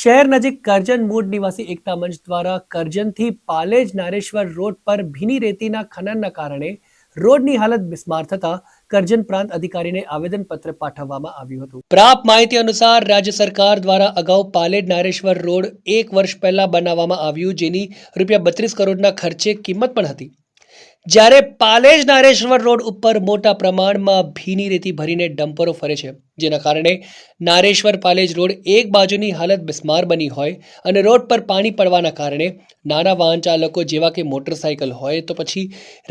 શહેર નજીક કરજણ મૂળ નિવાસી એકતા મંચ દ્વારા કરજણથી પાલેજ નારેશ્વર રોડ પર ભીની રેતીના ખનનના કારણે રોડની હાલત બિસ્માર થતા કરજણ પ્રાંત અધિકારીને આવેદનપત્ર પાઠવવામાં આવ્યું હતું। પ્રાપ્ત માહિતી અનુસાર રાજ્ય સરકાર દ્વારા અગાઉ પાલેજ નારેશ્વર રોડ 1 વર્ષ પહેલા બનાવવામાં આવ્યું, જેની ₹32 કરોડના ખર્ચે કિંમત પણ હતી। જ્યારે પાલેજ નારેશ્વર રોડ ઉપર મોટા પ્રમાણમાં ભીની રેતી ભરીને ડમ્પરો ફરે છે, જેના કારણે નારેશ્વર પાલેજ રોડ એક બાજુની હાલત બિસ્માર બની હોય અને રોડ પર પાણી પડવાના કારણે નાના વાહન ચાલકો જેવા કે મોટરસાયકલ હોય તો પછી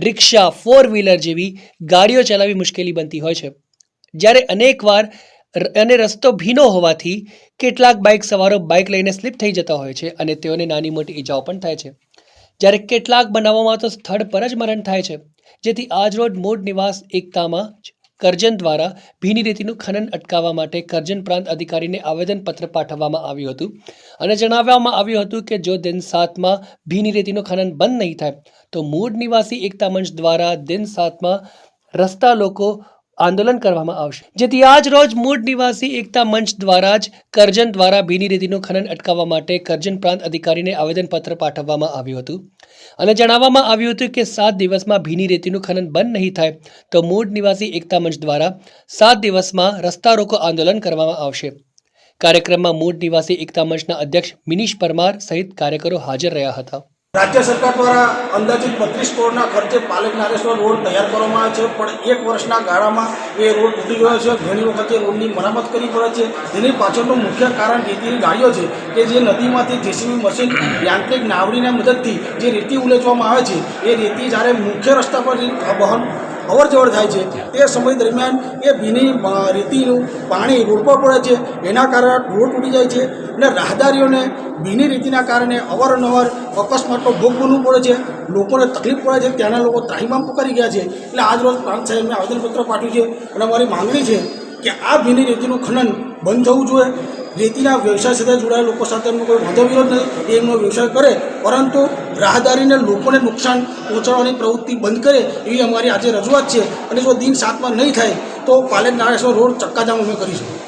રિક્ષા, 4 વ્હીલર જેવી ગાડીઓ ચલાવવી મુશ્કેલી બનતી હોય છે। જ્યારે અનેકવાર રસ્તો ભીનો હોવાથી કેટલાક બાઇક સવારો બાઇક લઈને સ્લીપ થઈ જતા હોય છે અને તેઓને નાની મોટી ઈજાઓ પણ થાય છે। જ્યારે કેટલાક બનાવોમાં તો સ્થળ પર જ મરણ થાય છે, જેથી આજરોજ મૂળ નિવાસ એકતામાં કરજણ દ્વારા ભીની રેતીનું ખનન અટકાવવા માટે કરજણ પ્રાંત અધિકારીને આવેદનપત્ર પાઠવવામાં આવ્યું હતું અને જણાવવામાં આવ્યું હતું કે જો દિન 7માં ભીની રેતીનું ખનન બંધ નહીં થાય તો મૂળ નિવાસી એકતા મંચ દ્વારા દિન 7માં રસ્તા લોકો આંદોલન કરવામાં આવશે। જેથી આજ રોજ મૂળ નિવાસી એકતા મંચ દ્વારા જ કરજણ દ્વારા ભીની રેતીનું ખનન અટકાવવા માટે કરજણ પ્રાંત અધિકારીને આવેદનપત્ર પાઠવવામાં આવ્યું હતું અને જણાવવામાં આવ્યું હતું કે 7 દિવસમાં ભીની રેતીનું ખનન બંધ નહીં થાય તો મૂળ નિવાસી એકતા મંચ દ્વારા 7 દિવસમાં રસ્તા રોકો આંદોલન કરવામાં આવશે। કાર્યક્રમમાં મૂળ નિવાસી એકતા મંચના અધ્યક્ષ મિનીશ પરમાર સહિત કાર્યકરો હાજર રહ્યા હતા। राज्य सरकार द्वारा अंदाजित 32 करोड़ खर्चे पालेज नारेश्वर रोड तैयार करवामां आव्यो छे, पण 1 वर्षना गाळामां ए रोड तूटी गयो छे। घणी वखत रोडनी मरामत करवी पड़े छे। तेनी पाछळनुं मुख्य कारण रेतीनी गाड़ीओ छे के जे नदीमांथी जेसीबी मशीन यांत्रिक नावड़ीना मददथी जे रेती उलेचवामां आवे छे, ए रेती ज्यारे मुख्य रस्ता पर वहन अवर जवर थाय छे ते समय दरमियान ए भीनी रेतीनुं पाणी रोड पर पड़े छे, एना कारणे रोड तूटी जाय छे અને રાહદારીઓને ભીની રેતીના કારણે અવારનવાર અકસ્માતનો ભોગ બનવું પડે છે। લોકોને તકલીફ પડે છે, ત્યાંના લોકો ત્રાહિમામ પુકારી ગયા છે। એટલે આજ રોજ પ્રાંત સાહેબને આવેદનપત્ર પાઠવ્યું છે અને અમારી માંગણી છે કે આ ભીની રેતીનું ખનન બંધ થવું જોઈએ। રેતીના વ્યવસાય સાથે જોડાયેલા લોકો સાથે એમનો કોઈ વાંધો વિરોધ નથી, એ એમનો વ્યવસાય કરે, પરંતુ રાહદારીને લોકોને નુકસાન પહોંચાડવાની પ્રવૃત્તિ બંધ કરે એવી અમારી આજે રજૂઆત છે। અને જો દિન 7માં નહીં થાય તો પાલેજ નારેશ્વર રોડ ચક્કાજામ અમે કરીશું।